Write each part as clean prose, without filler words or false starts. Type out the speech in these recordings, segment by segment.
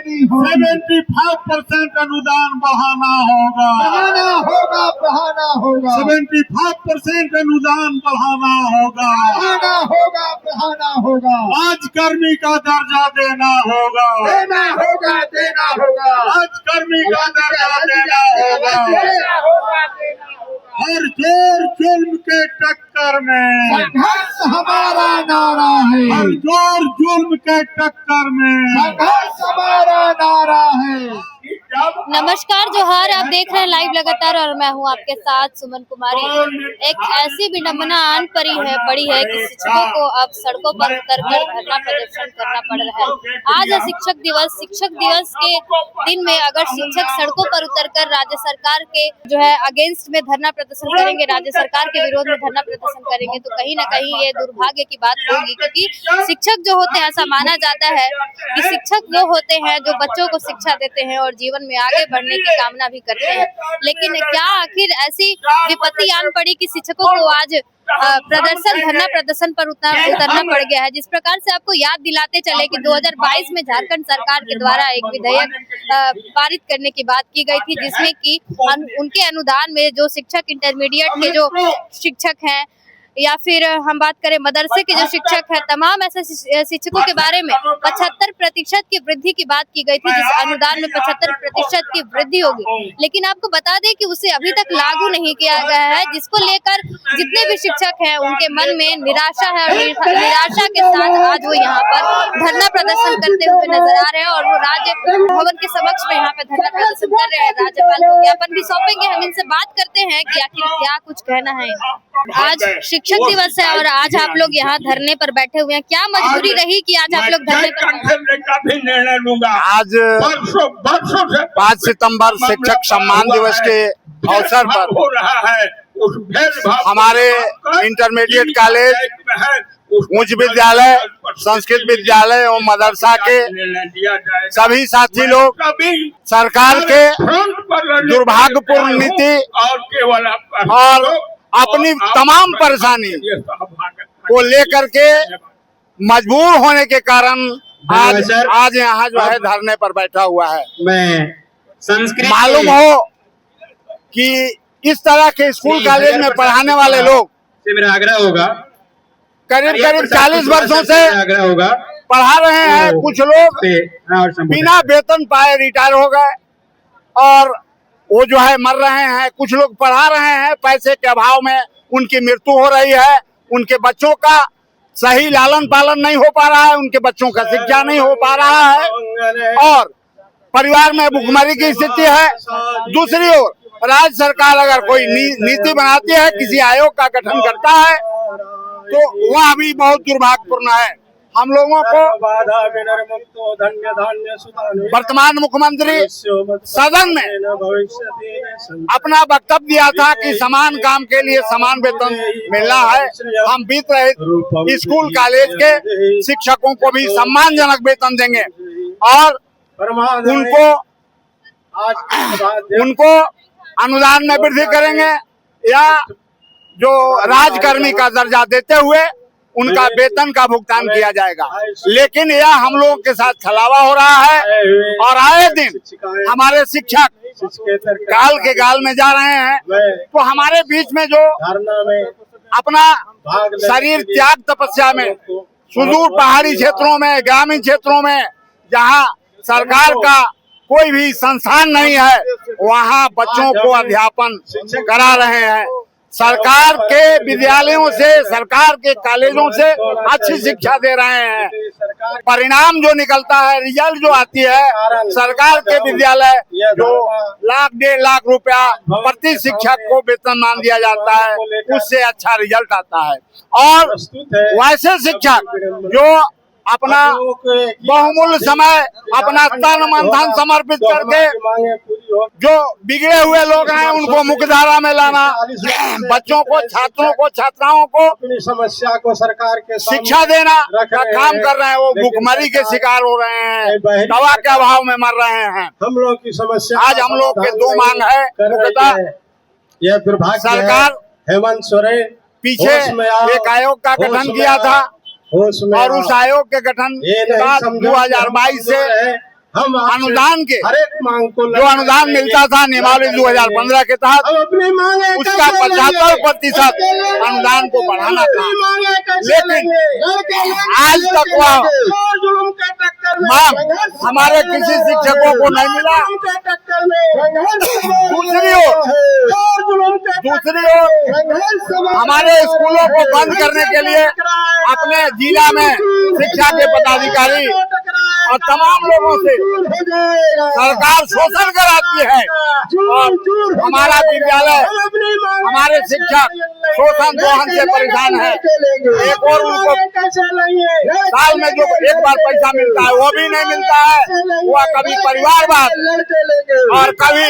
75% अनुदान बढ़ाना होगा, 75% अनुदान बढ़ाना होगा, आज कर्मी का दर्जा देना होगा, आज कर्मी का दर्जा देना होगा। हर जोर जुल्म के टक्कर में संघर्ष हमारा नारा है, हर जोर जुल्म के टक्कर में संघर्ष हमारा नारा है। नमस्कार, जोहार। आप देख रहे हैं लाइव लगातार और मैं हूं आपके साथ सुमन कुमारी। एक ऐसी विडंबना आन पड़ी है कि शिक्षकों को अब सड़कों पर उतरकर धरना प्रदर्शन करना पड़ रहा है। आज है शिक्षक दिवस के दिन में अगर शिक्षक सड़कों पर उतरकर राज्य सरकार के जो है अगेंस्ट में धरना प्रदर्शन करेंगे, राज्य सरकार के विरोध में धरना प्रदर्शन करेंगे, तो कहीं ना कहीं ये दुर्भाग्य की बात होगी। क्योंकि शिक्षक जो होते हैं, ऐसा माना जाता है कि शिक्षक वो होते हैं जो बच्चों को शिक्षा देते हैं और जीवन में आगे बढ़ने की कामना भी करते हैं। लेकिन क्या आखिर ऐसी विपत्ति आन पड़ी कि शिक्षकों को आज धरना प्रदर्शन पर उतरना पड़ गया है। जिस प्रकार से आपको याद दिलाते चले कि 2022 में झारखंड सरकार के द्वारा एक विधेयक पारित करने की बात की गई थी, जिसमें कि उनके अनुदान में जो शिक्षक इंटरमीडिएट के जो शिक्षक हैं या फिर हम बात करें मदरसे के जो शिक्षक हैं, तमाम ऐसे शिक्षकों के बारे में 75% की वृद्धि की बात की गई थी, जिस अनुदान में 75% की वृद्धि होगी। लेकिन आपको बता दें कि उसे अभी तक लागू नहीं किया गया है, जिसको लेकर जितने भी शिक्षक हैं उनके मन में निराशा है और निराशा के साथ आज वो यहाँ पर धरना प्रदर्शन करते हुए नजर आ रहे हैं और वो राज्य भवन के समक्ष में यहाँ पे धरना प्रदर्शन कर रहे हैं। राज्यपाल को ज्ञापन भी सौंपेंगे। हम इनसे बात करते हैं कि आखिर क्या कुछ कहना है। आज शिक्षक दिवस है और आज आप लोग यहाँ धरने पर बैठे हुए हैं, क्या मजबूरी रही कि आज आप लोग धरने पर निर्णय लूंगा। आज 5 सितंबर शिक्षक सम्मान दिवस के अवसर पर हो रहा है, हमारे इंटरमीडिएट कॉलेज, उच्च विद्यालय, संस्कृत विद्यालय और मदरसा के सभी साथी लोग सरकार के दुर्भाग्यपूर्ण नीति और अपनी तमाम परेशानी को लेकर के मजबूर होने के कारण आज यहाँ जो है धरने पर बैठा हुआ है। मैं संस्कृत मालूम हो कि इस तरह के स्कूल कॉलेज में पढ़ाने वाले लोग से मेरा आग्रह होगा, करीब 40 वर्षों से आग्रह होगा पढ़ा रहे हैं। कुछ लोग बिना वेतन पाए रिटायर हो गए और वो जो है मर रहे हैं। कुछ लोग पढ़ा रहे हैं, पैसे के अभाव में उनकी मृत्यु हो रही है। उनके बच्चों का सही लालन पालन नहीं हो पा रहा है, उनके बच्चों का शिक्षा नहीं हो पा रहा है और परिवार में भुखमरी की स्थिति है। दूसरी ओर राज्य सरकार अगर कोई नीति बनाती है, किसी आयोग का गठन करता है, तो वह भी बहुत दुर्भाग्यपूर्ण है। हम लोगों को वर्तमान मुख्यमंत्री सदन में अपना वक्तव्य दिया था कि समान काम के लिए समान वेतन मिलना है। हम बीत रहे स्कूल कॉलेज के शिक्षकों को भी सम्मानजनक वेतन देंगे और उनको अनुदान में वृद्धि करेंगे या जो राजकर्मी का दर्जा देते हुए उनका वेतन का भुगतान किया जाएगा। लेकिन यह हम लोगों के साथ छलावा हो रहा है और आए दिन हमारे शिक्षक काल के गाल में जा रहे हैं। तो हमारे बीच में जो अपना शरीर त्याग तपस्या में सुदूर पहाड़ी क्षेत्रों में, ग्रामीण क्षेत्रों में जहां सरकार का कोई भी संस्थान नहीं है, वहां बच्चों को अध्यापन करा रहे हैं। सरकार के विद्यालयों से, सरकार के कॉलेजों से अच्छी शिक्षा दे रहे हैं। परिणाम जो निकलता है, रिजल्ट जो आती है, सरकार के विद्यालय जो 1.5 लाख रुपया प्रति शिक्षक को वेतनमान दिया जाता है, उससे अच्छा रिजल्ट आता है। और वैसे शिक्षक जो अपना बहुमूल्य समय, अपना तन मन धन समर्पित करके जो बिगड़े हुए लोग हैं उनको मुख्यधारा में लाना, बच्चों को, छात्रों को, छात्राओं को अपनी समस्या को सरकार के शिक्षा देना का काम कर रहे हैं। वो भुखमरी के शिकार हो रहे हैं, दवा के अभाव में मर रहे हैं। हम लोग की समस्या आज हम लोग के 2 मांग है। मुख्यतः यह दुर्भाग्य सरकार हेमंत सोरेन पीछे एक आयोग का गठन किया था और उस आयोग के गठन के बाद 2022 से हम आपसे अनुदान के हर एक मांग को जो अनुदान मिलता था नियमावली 2015 के तहत हम अपनी मांगे उसका 75% अनुदान को बढ़ाना था, लेकिन आज तक वह मांग हमारे किसी शिक्षकों को नहीं मिला। दूसरी ओर हमारे स्कूलों को बंद करने के लिए अपने जिला में शिक्षा के पदाधिकारी और तमाम लोगों से सरकार शोषण कराती है और हमारा विद्यालय, हमारे शिक्षक शोषण दोहन से परेशान है। एक और उनको साल में जो एक बार पैसा मिलता है वो भी नहीं मिलता है, वह कभी परिवारवाद और कभी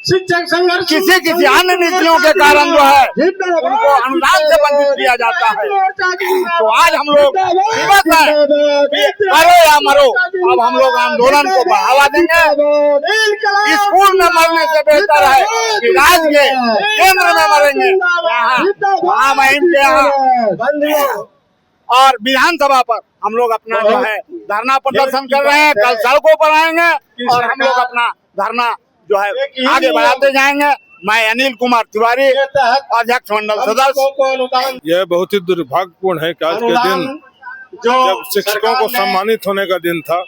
शिक्षक संघर्ष किसी अन्य नीतियों के कारण जो है उनको अनुदान से वंचित किया जाता है। तो आज हम लोग विवश है, मरो या मरो, अब हम लोग आंदोलन को बढ़ावा देंगे। स्कूल में मरने से बेहतर है कि राज्य के केंद्र में मरेंगे। महामहिम के यहाँ और विधानसभा पर हम लोग अपना जो है धरना प्रदर्शन कर रहे हैं। कल सड़कों पर आएंगे और हम लोग अपना धरना जो है आगे बढ़ाते जाएंगे। मैं अनिल कुमार तिवारी, अध्यक्ष मंडल सदस्य। यह बहुत ही दुर्भाग्यपूर्ण है कि आज के दिन जब शिक्षकों को सम्मानित होने का दिन था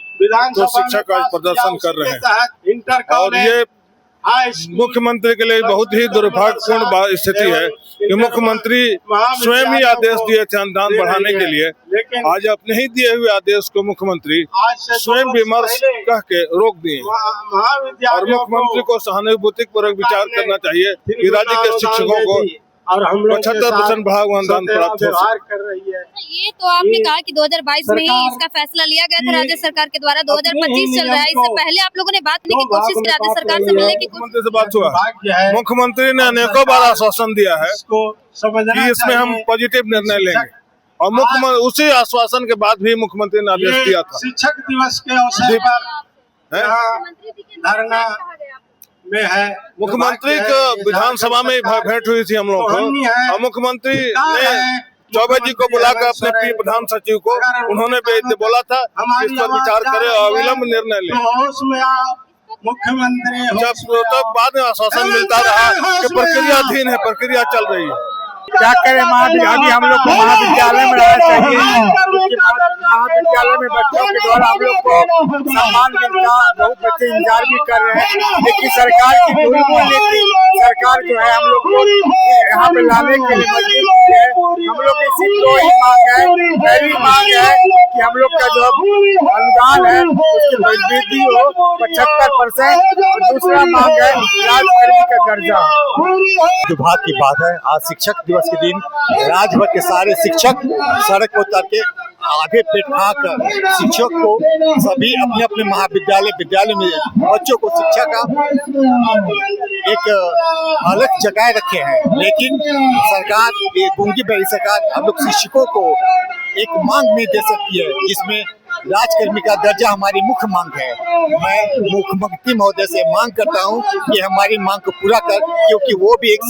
तो शिक्षक आज प्रदर्शन कर रहे हैं और ये मुख्यमंत्री के लिए बहुत ही दुर्भाग्यपूर्ण स्थिति है कि मुख्यमंत्री स्वयं ही आदेश दिए थे अनुदान बढ़ाने के लिए, आज अपने ही दिए हुए आदेश को मुख्यमंत्री स्वयं विमर्श कह के रोक दिए। और मुख्यमंत्री को सहानुभूतिपूर्वक विचार करना चाहिए कि राज्य के शिक्षकों को और हम लोग 75% बढ़ावा अनुदान प्राप्त हो सके। ये तो आपने कहा कि 2022 में ही इसका फैसला लिया गया था राज्य सरकार के द्वारा। 2025 चल रहा है, इससे पहले आप लोगों ने बात करने की कोशिश की राज्य सरकार से मिलने की मुख्यमंत्री से बात हुआ। मुख्यमंत्री ने अनेकों बार आश्वासन दिया है कि इसमें हम पॉजिटिव निर्णय लेंगे और मुख्यमंत्री उसी आश्वासन के बाद भी मुख्यमंत्री ने आदेश दिया था। शिक्षक दिवस के अवसर पर धरना में है मुख्यमंत्री को विधानसभा में भेंट हुई थी हम लोगों को और मुख्यमंत्री ने चौबे जी को बुलाकर अपने प्रिय प्रधान सचिव को उन्होंने बोला था इस पर विचार करें और विलम्ब निर्णय लें। मुख्यमंत्री जब बाद में आश्वासन मिलता रहा कि प्रक्रियाधीन है, प्रक्रिया चल रही है। क्या करें, अभी हम लोग को महाविद्यालय में रहना चाहिए। महाविद्यालय में बच्चों के द्वारा हम लोग को सम्मान मिलता, बहुत बच्चे इंतजार भी कर रहे हैं, लेकिन सरकार की बिल्कुल नीति, सरकार जो है हम लोग को यहाँ पे लाने के लिए मजबूर है। हम लोग की सिर्फ दो ही मांग है। पहली मांग है कि हम लोग का जो अनुदान है उसकी वृद्धि हो 75% और दूसरा मांग है राजकर्मी का दर्जा। दुर्भाग्य की बात है, आज शिक्षक दिवस के दिन राज्य भर के सारे शिक्षक सड़क पर उतर के आधे पेट खाकर शिक्षक को सभी अपने अपने महाविद्यालय विद्यालय में बच्चों को शिक्षा का एक अलग जगह रखे हैं। लेकिन सरकार, ये गूंगी बहरी सरकार हम लोग शिक्षकों को एक मांग नहीं दे सकती है जिसमें राजकर्मी का दर्जा हमारी मुख्य मांग है। मैं मुख्यमंत्री महोदय से मांग करता हूं कि हमारी मांग को पूरा कर, क्योंकि वो भी एक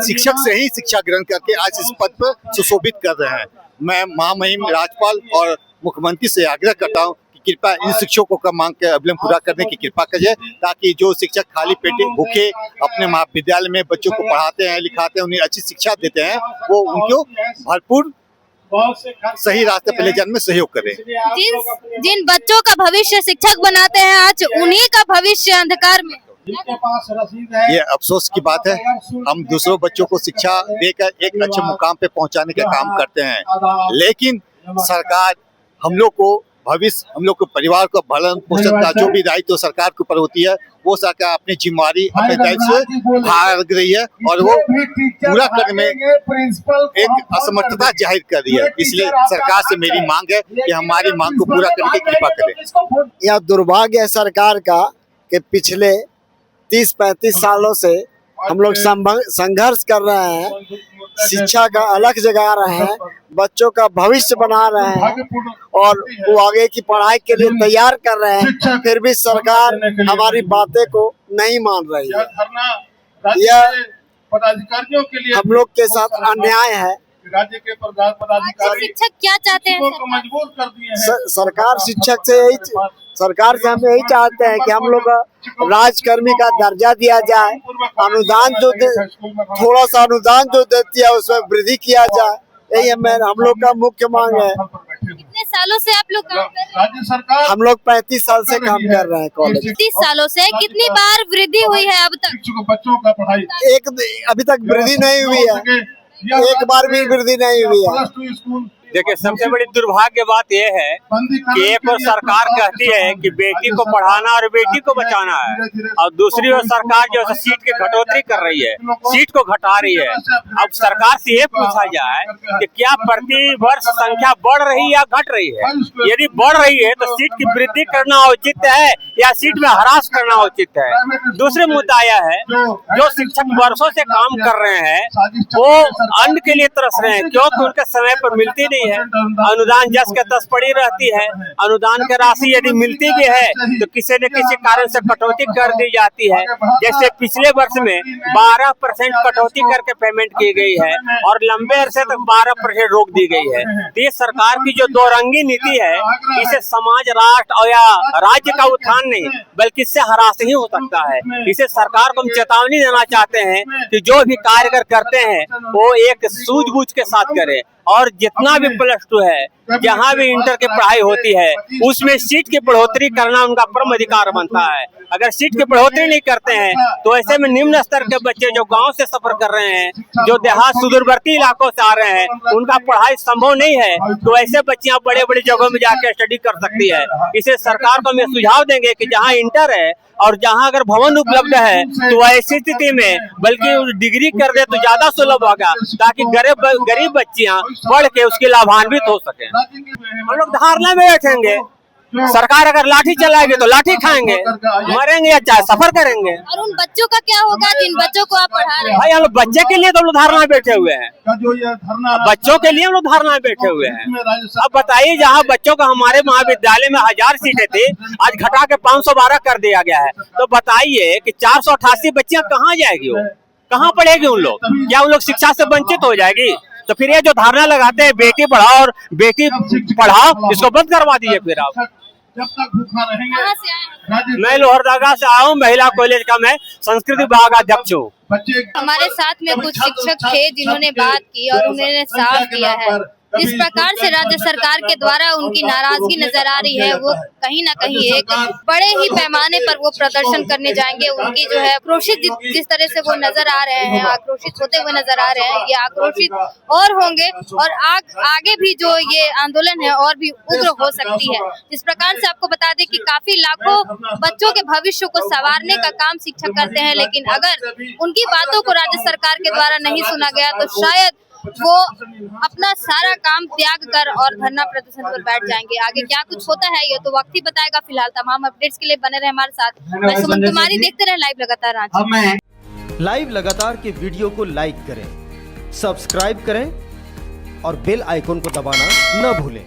शिक्षक से ही शिक्षा ग्रहण करके आज इस पद पर सुशोभित कर रहे हैं। मैं महामहिम राज्यपाल और मुख्यमंत्री से आग्रह करता हूं कि कृपया इन शिक्षकों का मांग के अविलंब पूरा करने की कृपा करिए, ताकि जो शिक्षक खाली पेटे भूखे अपने महाविद्यालय में बच्चों को पढ़ाते हैं, लिखाते हैं, उन्हें अच्छी शिक्षा देते हैं, वो उनको भरपूर सही रास्ते पर ले जाने में सहयोग करें। जिन बच्चों का भविष्य शिक्षक बनाते हैं, आज उन्हीं का भविष्य अंधकार में। ये अफसोस की बात है। हम दूसरों बच्चों को शिक्षा देकर एक अच्छे मुकाम पे पहुंचाने का काम करते हैं, लेकिन सरकार हम लोग को भविष्य, हम लोग को परिवार को भरण पोषण का जो भी दायित्व सरकार के ऊपर होती है, वो सरकार अपनी जिम्मेदारी अपने दायित्व से भाग रही है और वो पूरा करने में एक असमर्थता जाहिर कर रही है। इसलिए सरकार से मेरी मांग है कि हमारी मांग को पूरा करने की कृपा करें। यह दुर्भाग्य है सरकार का कि पिछले 30-35 सालों से हम लोग संघर्ष कर रहे हैं, शिक्षा का अलग जगा रहे हैं, बच्चों का भविष्य बना रहे हैं और वो आगे की पढ़ाई के लिए तैयार कर रहे हैं, फिर भी सरकार हमारी बातें को नहीं मान रही है। यह हम लोग के साथ अन्याय है। राज्य के पदाधिकारी शिक्षक क्या चाहते हैं को मजबूर कर दिए हैं। सरकार शिक्षक से सरकार से हम यही चाहते हैं कि हम लोग राजकर्मी का दर्जा दिया जाए, अनुदान जो थोड़ा सा अनुदान जो देती है उसमें वृद्धि किया जाए, यही हम लोग का मुख्य मांग है। कितने सालों से आप लोग काम कर रहे हैं? राज्य सरकार हम लोग 35 साल से काम कर रहे हैं कॉलेज। 30 सालों से कितनी बार वृद्धि हुई है अब तक? बच्चों का पढ़ाई अभी तक वृद्धि नहीं हुई है, एक बार भी वृद्धि नहीं हुई है। स्कूल देखिए, सबसे बड़ी दुर्भाग्य बात यह है कि एक और सरकार कहती है कि बेटी को पढ़ाना और बेटी को बचाना है, और दूसरी ओर सरकार जो है सीट की घटोतरी कर रही है, सीट को घटा रही है। अब सरकार से ये पूछा जाए कि क्या प्रति वर्ष संख्या बढ़ रही है या घट रही है? यदि बढ़ रही है तो सीट की वृद्धि करना उचित है या सीट में ह्रास करना उचित है? दूसरी मुद्दा यह है, जो शिक्षक वर्षों से काम कर रहे हैं वो अन्न के लिए तरस रहे हैं, क्योंकि उनके समय पर मिलती नहीं है। अनुदान जस के तस पड़ी रहती है। अनुदान की राशि यदि मिलती भी है तो किसी न किसी कारण से कटौती कर दी जाती है। जैसे पिछले वर्ष में 12% कटौती करके पेमेंट की गई है और लंबे अरसे तक 12% रोक दी गई है। तो ये सरकार की जो दो रंगी नीति है, इसे समाज, राष्ट्र और या राज्य का उत्थान नहीं बल्कि इससे ह्रास ही हो सकता है। इसे सरकार को हम चेतावनी देना चाहते हैं कि जो भी कार्य करते हैं वो एक सूझबूझ के साथ करे, और जितना भी +2 है, जहाँ भी इंटर की पढ़ाई होती है, उसमें सीट की बढ़ोतरी करना उनका परम अधिकार बनता है। अगर सीट की बढ़ोतरी नहीं करते हैं तो ऐसे में निम्न स्तर के बच्चे जो गांव से सफर कर रहे हैं, जो देहात सुदूरवर्ती इलाकों से आ रहे हैं, उनका पढ़ाई संभव नहीं है, तो ऐसे बच्चियां बड़े बड़े जगहों में जाकर स्टडी कर सकती है। इसे सरकार को हम सुझाव देंगे कि जहाँ इंटर है और जहाँ अगर भवन उपलब्ध है तो ऐसी स्थिति में बल्कि डिग्री कर दे तो ज्यादा सुलभ होगा, ताकि गरीब बच्चियां पढ़ के उसके लाभान्वित हो सके। हम लोग धारणा में बैठेंगे, सरकार अगर लाठी चलाएगी तो लाठी खाएंगे, मरेंगे या चाहे सफर करेंगे। और उन बच्चों का क्या होगा जिन बच्चों को आप पढ़ा रहे हैं? भाई हम लोग बच्चे के लिए तो हम लोग धारणा में बैठे हुए हैं, बच्चों के लिए हम लोग धारणा में बैठे हुए हैं। अब बताइए, जहाँ बच्चों का हमारे महाविद्यालय में 1000 सीटें थी, आज घटा के 512 कर दिया गया है। तो बताइए कि 488 बच्चियां कहाँ जाएगी, वो कहाँ पढ़ेगी? उन लोग क्या उन लोग शिक्षा से वंचित हो जाएगी? तो फिर ये जो धारणा लगाते हैं बेटी पढ़ाओ और बेटी पढ़ाओ, इसको बंद करवा दीजिए। फिर आप जब तक भूखा रहेंगे। कहाँ से आए हैं? मैं लोहरदगा से आया हूँ, महिला कॉलेज का मैं संस्कृति विभाग अध्यक्ष हूँ। हमारे साथ में कुछ शिक्षक थे जिन्होंने बात की और उन्होंने साफ किया है जिस प्रकार से राज्य सरकार के द्वारा उनकी नाराजगी नजर आ रही है, वो कहीं ना कहीं एक बड़े ही पैमाने पर वो प्रदर्शन करने जाएंगे। उनकी जो है आक्रोशित जिस तरह से वो नजर आ रहे हैं, आक्रोशित होते हुए नजर आ रहे हैं, ये आक्रोशित और होंगे और आगे भी जो ये आंदोलन है और भी उग्र हो सकती है। जिस प्रकार से आपको बता दें कि काफी लाखों बच्चों के भविष्य को संवारने का काम शिक्षक करते हैं, लेकिन अगर उनकी बातों को राज्य सरकार के द्वारा नहीं सुना गया तो शायद वो अपना सारा काम त्याग कर और धरना प्रदर्शन पर बैठ जाएंगे। आगे क्या कुछ होता है ये तो वक्त ही बताएगा। फिलहाल तमाम अपडेट्स के लिए बने रहे हमारे साथ। मैं सुमन कुमारी, देखते रहे लाइव लगातार रांची। लाइव लगातार के वीडियो को लाइक करें, सब्सक्राइब करें और बेल आइकन को दबाना न भूलें।